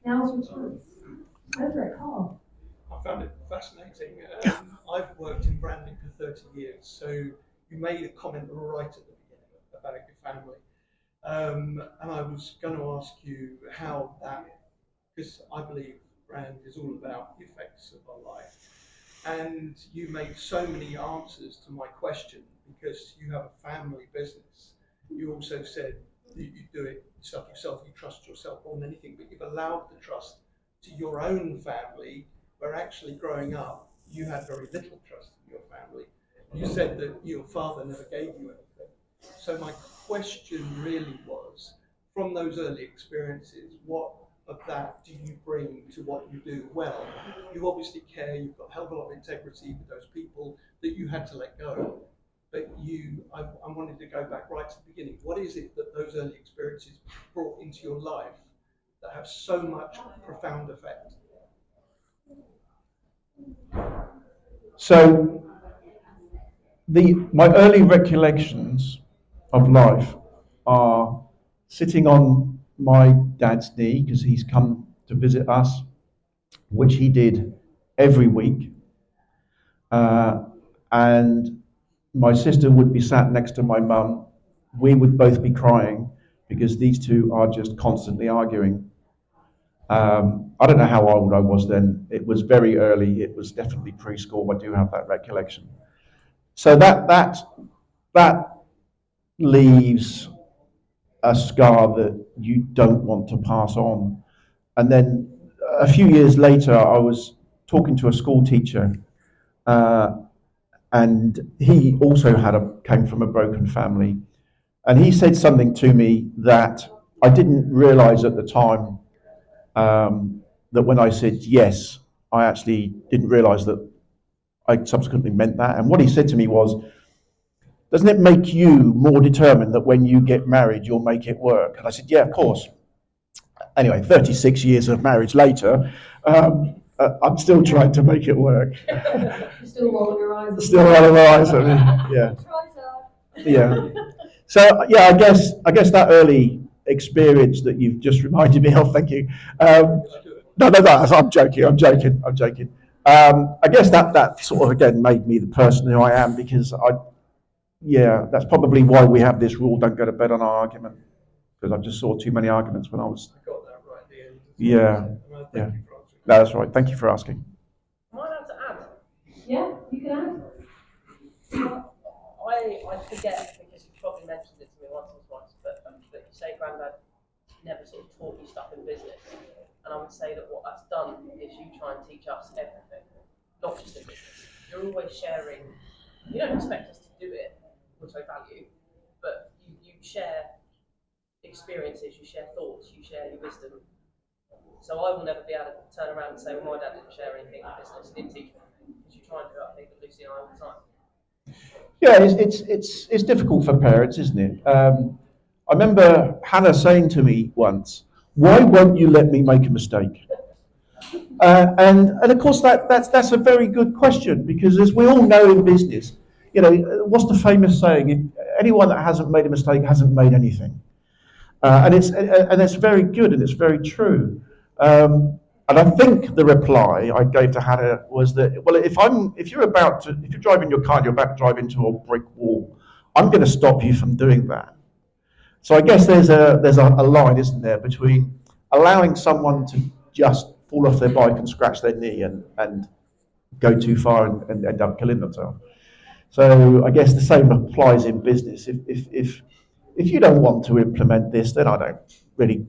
Now's your chance. Go for it, Carl. I found it fascinating. I've worked in branding for 30 years, so you made a comment right at the beginning about your family. And I was going to ask you how that, because I believe brand is all about the effects of our life. And you made so many answers to my question because you have a family business. You also said that you do it stuff yourself, you trust yourself more than anything, but you've allowed the trust to your own family, where actually growing up, you had very little trust in your family. You said that your father never gave you anything. So my question really was, from those early experiences, what of that do you bring to what you do well? You obviously care, you've got a hell of a lot of integrity with those people that you had to let go. But I wanted to go back right to the beginning. What is it that those early experiences brought into your life that have so much profound effect? So my early recollections of life are sitting on my dad's knee because he's come to visit us, which he did every week. And my sister would be sat next to my mum. We would both be crying because these two are just constantly arguing. I don't know how old I was then. It was very early. It was definitely preschool. I do have that recollection. So that leaves a scar that you don't want to pass on. And then a few years later, I was talking to a school teacher, uh, and he also came from a broken family, and he said something to me that I didn't realise at the time. That when I said yes, I actually didn't realise that I subsequently meant that. And what he said to me was, doesn't it make you more determined that when you get married, you'll make it work? And I said, yeah, of course. Anyway, 36 years of marriage later, I'm still trying to make it work. Still rolling your eyes. Still rolling my eyes. I mean, yeah. Yeah. So yeah, I guess that early experience that you've just reminded me of. Thank you. No, I'm joking. I guess that sort of again made me the person who I am because yeah, that's probably why we have this rule: don't go to bed on an argument, because I just saw too many arguments when I was. I got that right at the end. Yeah, yeah. No, that's right. Thank you for asking. Am I allowed to add? Yeah, you can add. I forget because you probably mentioned it to me once or twice, but you say Grandad never sort of taught you stuff in business, and I would say that what that's done is you try and teach us everything, not just in business. You're always sharing. You don't expect us to do it, which I value, but you share experiences, you share thoughts, you share your wisdom. So I will never be able to turn around and say, well, my dad didn't share anything in business, he didn't teach me anything, because you try and do it, I think, with Lucy and I all the time. Yeah, it's difficult for parents, isn't it? I remember Hannah saying to me once, "Why won't you let me make a mistake?" And of course that's a very good question, because as we all know in business, what's the famous saying? If anyone that hasn't made a mistake hasn't made anything. And it's very good and it's very true. And I think the reply I gave to Hannah was that, well, if you're driving your car and you're about to drive into a brick wall, I'm going to stop you from doing that. So I guess there's a line, isn't there, between allowing someone to just fall off their bike and scratch their knee and go too far and end up killing themselves. So I guess the same applies in business. If you don't want to implement this, then I don't really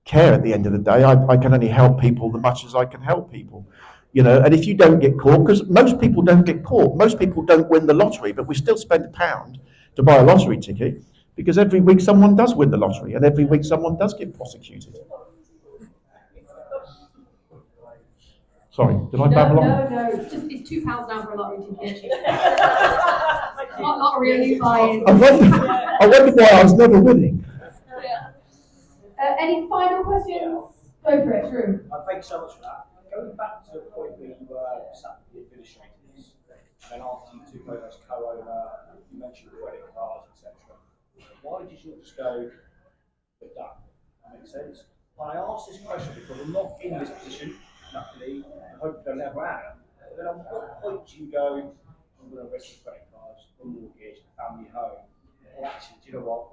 care at the end of the day. I can only help people the much as I can help people. And if you don't get caught, because most people don't get caught, most people don't win the lottery, but we still spend £1 to buy a lottery ticket because every week someone does win the lottery and every week someone does get prosecuted. Sorry, did I babble on? No. It's £2 now for a lottery ticket. Not lottery, only buying. I wonder why I was never winning. Any final questions? Go for it, Drew. Thank you so much for that. Going back to the point where you were sat with the administrators, and then after you took over as co-owner, you mentioned credit cards, etc. Why did you not just go with that? That makes sense. I ask this question because I'm not in this position, luckily, I hope I never am. But then at what point do you go, I'm going to risk credit cards, a mortgage, a family home, or actually, do you know what?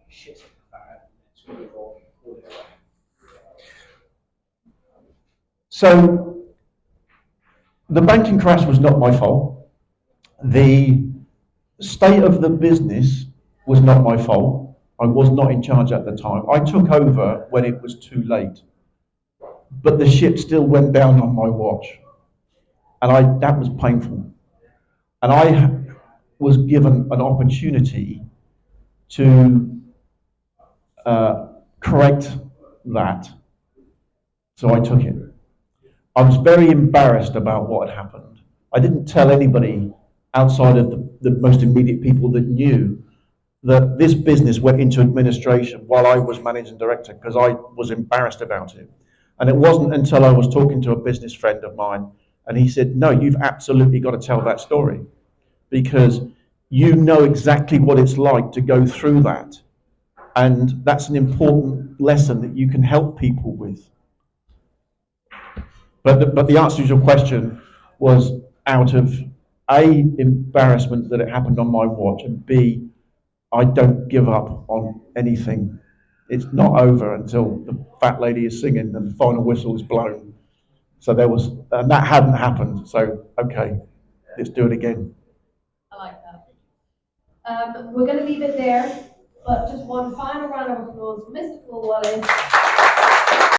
Shit's a fan, let's move on, all it away. So the banking crash was not my fault. The state of the business was not my fault. I was not in charge at the time. I took over when it was too late. But the ship still went down on my watch. And that was painful. And I was given an opportunity to correct that. So I took it. I was very embarrassed about what had happened. I didn't tell anybody outside of the most immediate people that knew that this business went into administration while I was managing director because I was embarrassed about it. And it wasn't until I was talking to a business friend of mine and he said, no, you've absolutely got to tell that story because you know exactly what it's like to go through that. And that's an important lesson that you can help people with. But the answer to your question was out of A, embarrassment that it happened on my watch, and B, I don't give up on anything. It's not over until the fat lady is singing and the final whistle is blown. So and that hadn't happened. So, okay, let's do it again. I like that. We're going to leave it there, but just one final round of applause for Mr. Paul Wallis.